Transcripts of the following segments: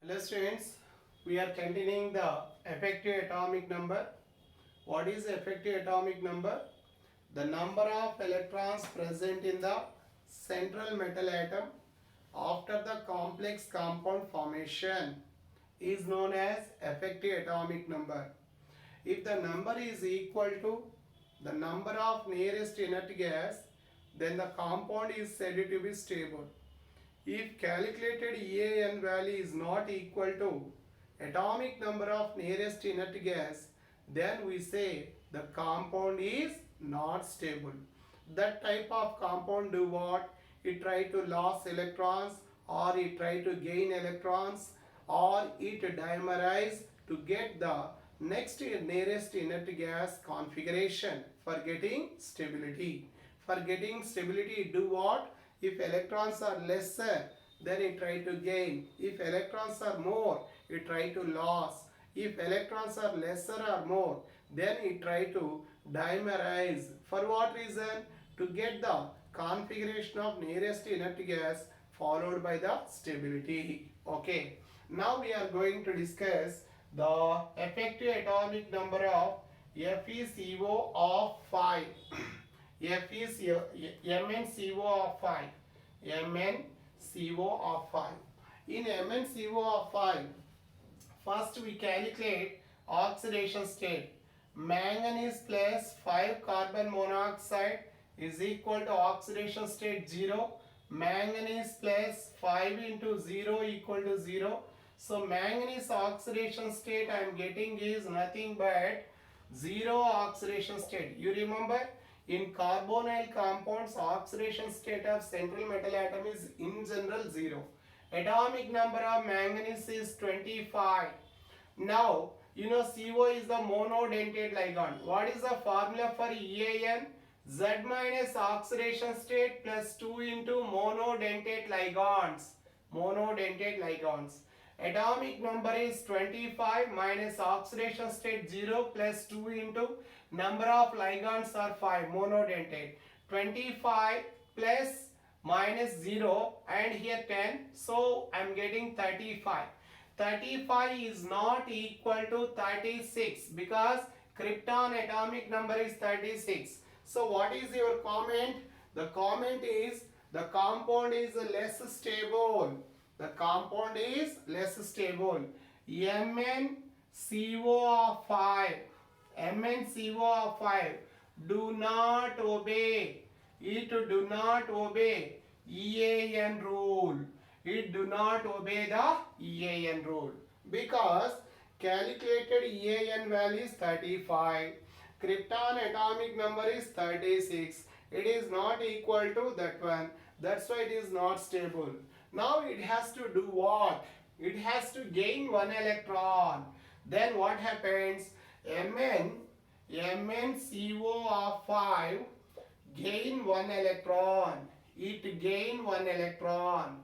Hello students, we are continuing the effective atomic number. What is effective atomic number? The number of electrons present in the central metal atom after the complex compound formation is known as effective atomic number. If the number is equal to the number of nearest inert gas, then the compound is said to be stable. If calculated EAN value is not equal to atomic number of nearest inert gas, then we say the compound is not stable. That type of compound do what? It try to lose electrons, or it try to gain electrons, or it dimerize to get the next nearest inert gas configuration for getting stability. For getting stability, do what? If electrons are lesser, then it try to gain. If electrons are more, it try to lose. If electrons are lesser or more, then it try to dimerize. For what reason? To get the configuration of nearest inert gas followed by the stability. Okay. Now we are going to discuss the effective atomic number of FeCO of 5. F is MnCO of 5. MnCO of 5. In MnCO of 5, first we calculate oxidation state. Manganese plus 5 carbon monoxide is equal to oxidation state 0. Manganese plus 5 into 0 equal to 0. So manganese oxidation state I am getting is nothing but 0 oxidation state. You remember? In carbonyl compounds, oxidation state of central metal atom is in general 0. Atomic number of manganese is 25. Now, you know CO is the monodentate ligand. What is the formula for EAN? Z minus oxidation state plus 2 into monodentate ligands. Monodentate ligands. Atomic number is 25 minus oxidation state 0 plus 2 into number of ligands are 5 monodentate. 25 plus minus 0 and here 10. So I am getting 35. 35 is not equal to 36 because krypton atomic number is 36. So what is your comment? The comment is the compound is less stable. The compound is less stable. MnCO of 5. MnCO of 5. Do not obey. It do not obey EAN rule. It do not obey the EAN rule. Because calculated EAN value is 35. Krypton atomic number is 36. It is not equal to that one. That's why it is not stable. Now it has to do what? It has to gain one electron. Then what happens? MnCO of 5 gain one electron. It gain one electron.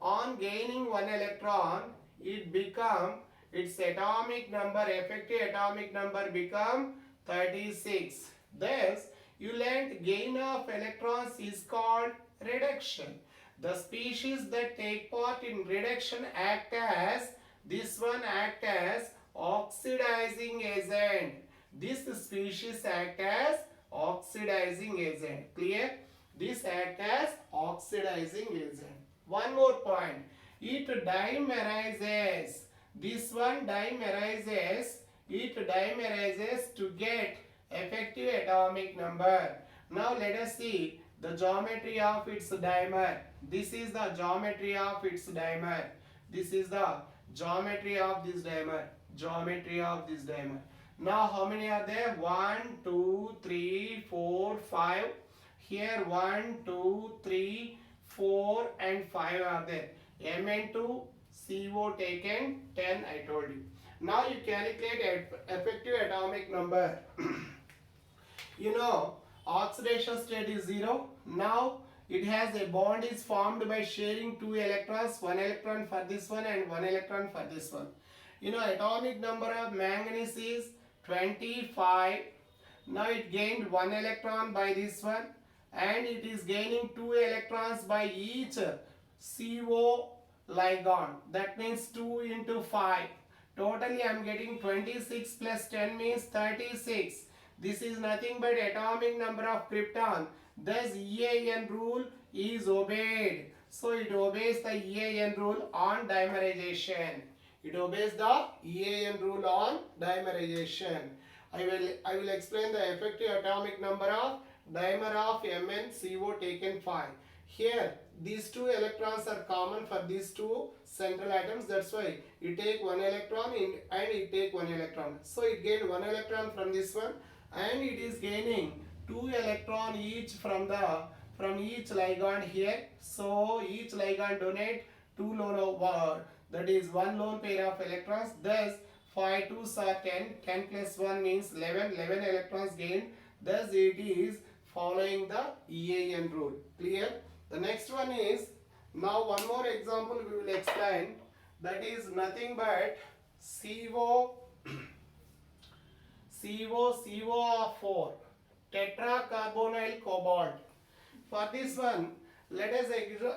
On gaining one electron, it become its atomic number, effective atomic number become 36. Thus, you learned gain of electrons is called reduction. The species that take part in reduction act as, this one act as oxidizing agent. This species act as oxidizing agent. Clear? This act as oxidizing agent. One more point. It dimerizes. This one dimerizes. It dimerizes to get effective atomic number. Now let us see the geometry of its dimer. This is the geometry of its dimer. This is the geometry of this dimer. Geometry of this dimer. Now how many are there? 1, 2, 3, 4, 5. Here 1, 2, 3, 4 and 5 are there. Mn2 CO taken 10 I told you. Now you calculate effective atomic number. You know oxidation state is 0. Now it has a bond is formed by sharing 2 electrons, 1 electron for this one and 1 electron for this one. You know atomic number of manganese is 25. Now it gained 1 electron by this one and it is gaining 2 electrons by each CO ligand. That means 2 into 5. Totally I am getting 26 plus 10 means 36. This is nothing but atomic number of krypton. Thus EAN rule is obeyed. So it obeys the EAN rule on dimerization. It obeys the EAN rule on dimerization. I will explain the effective atomic number of dimer of MnCO taken 5. Here these two electrons are common for these two central atoms. That's why you take one electron and you take one electron. So it gained one electron from this one and it is gaining two electron each from each ligand here. So each ligand donate two lone that is one lone pair of electrons. Thus 5 2s are 10. 10 plus 1 means 11. 11 electrons gained. Thus it is following the EAN rule. Clear? The next one is, now one more example we will explain. That is nothing but CO of 4 tetracarbonyl cobalt. For this one, let us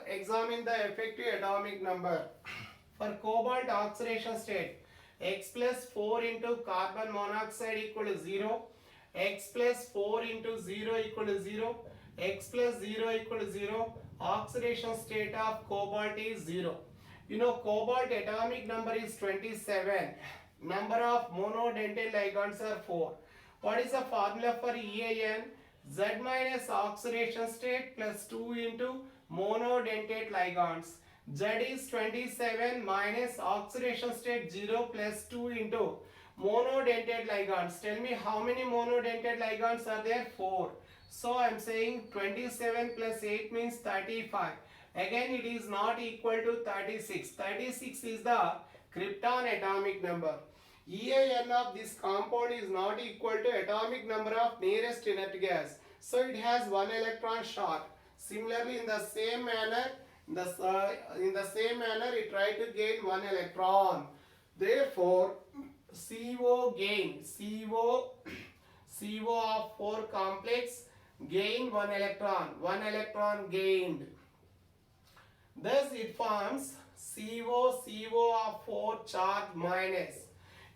examine the effective atomic number. For cobalt oxidation state, X plus 4 into carbon monoxide equal to 0, X plus 4 into 0 equal to 0, X plus 0 equal to 0, oxidation state of cobalt is 0. You know cobalt atomic number is 27. Number of monodentate ligands are 4. What is the formula for EAN? Z minus oxidation state plus 2 into monodentate ligands. Z is 27 minus oxidation state 0 plus 2 into monodentate ligands. Tell me how many monodentate ligands are there? 4. So I am saying 27 plus 8 means 35. Again it is not equal to 36. 36 is the krypton atomic number. EAN of this compound is not equal to atomic number of nearest inert gas. So it has one electron short. Similarly in the same manner, it try to gain one electron. Therefore CO of 4 complex gain one electron gained. Thus it forms CO of 4 charge minus.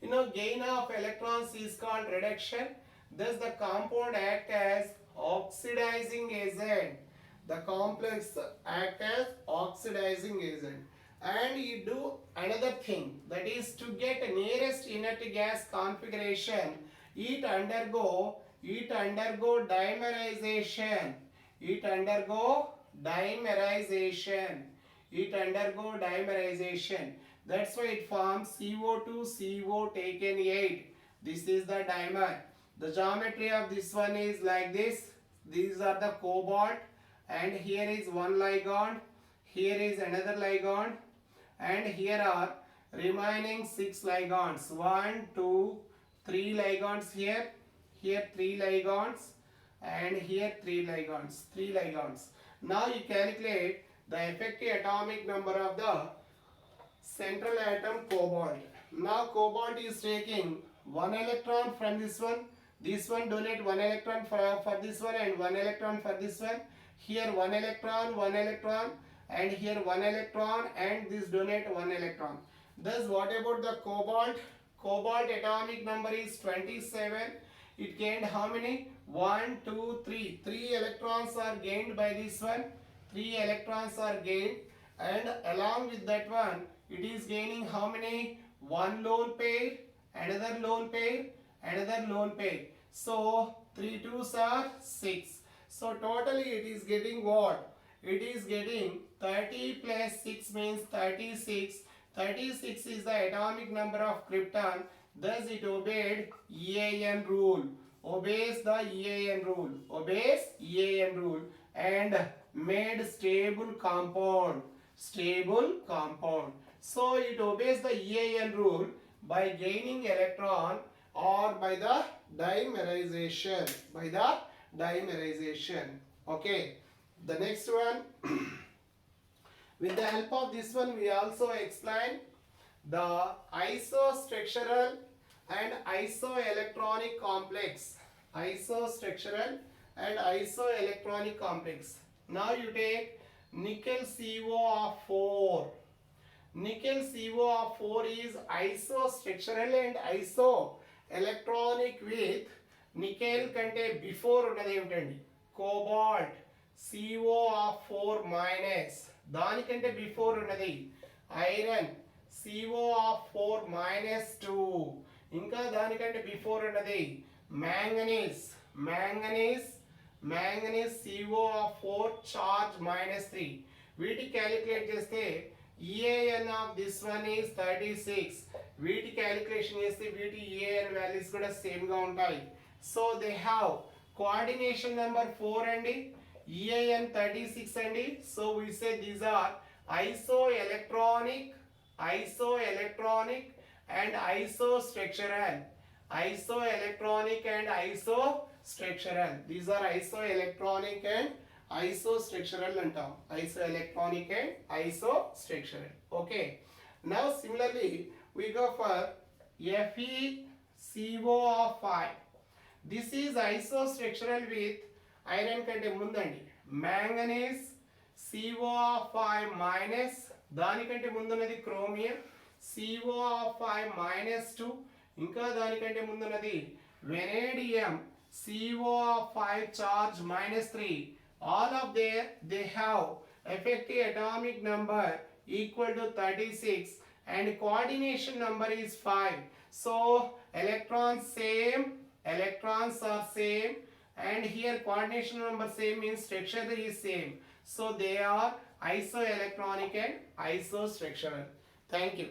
You know gain of electrons is called reduction. Thus the compound act as oxidizing agent. The complex act as oxidizing agent. And you do another thing, that is to get nearest inert gas configuration, it undergo dimerization. That's why it forms CO taken 8. This is the dimer. The geometry of this one is like this. These are the cobalt and here is one ligand, here is another ligand, and here are remaining 6 ligands. 1, 2, 3 ligands here 3 ligands, and here 3 ligands. Now you calculate the effective atomic number of the central atom cobalt. Now cobalt is taking one electron from this one donate one electron for this one and one electron for this one. Here one electron, and here one electron, and this donate one electron. Thus what about the cobalt? Cobalt atomic number is 27. It gained how many? 1, 2, 3. 3 electrons are gained by this one. 3 electrons are gained, and along with that one it is gaining how many? One lone pair, another lone pair, another lone pair. So 3 2s are 6. So totally it is getting what? It is getting 30 plus 6 means 36. 36 is the atomic number of krypton. Thus it obeyed EAN rule. Obeys the EAN rule. Obeys EAN rule and made stable compound. Stable compound. So it obeys the EAN rule by gaining electron or by the dimerization. Okay. The next one. With the help of this one, we also explain the isostructural and isoelectronic complex. Isostructural and isoelectronic complex. Now you take nickel CO of 4. Nickel CO of 4 is isostructural and isoelectronic with nickel కంటే before ఉన్నది ఏమిటండి cobalt CO of 4 minus దానికంటే before ఉన్నది iron CO of 4 minus 2 ఇంకా దానికంటే before ఉన్నది manganese CO of 4 charge minus 3 వీటి calculate చేస్తే EAN of this one is 36 వీటి క్యాలిక్యులేషన్ చేస్తే వీటి EAN వాల్యూస్ కూడా సేమ్ గా ఉంటాయి so they have coordination number 4 అండి EAN 36 అండి so we say these are isoelectronic and isostructural these are isoelectronic and isostructural antam isoelectronic and isostructural okay now similarly we go for FeCO of 5 this is isostructural with iron kante mundandi manganese CO of 5 minus దానికంటే ముందున్నది chromium CO of 5 minus 2 ఇంకా దానికంటే ముందున్నది vanadium CO of 5 charge minus 3 all of they have effective atomic number equal to 36 and coordination number is 5 so electrons are same and here coordination number same means structure is same so they are isoelectronic and isostructural. Thank you.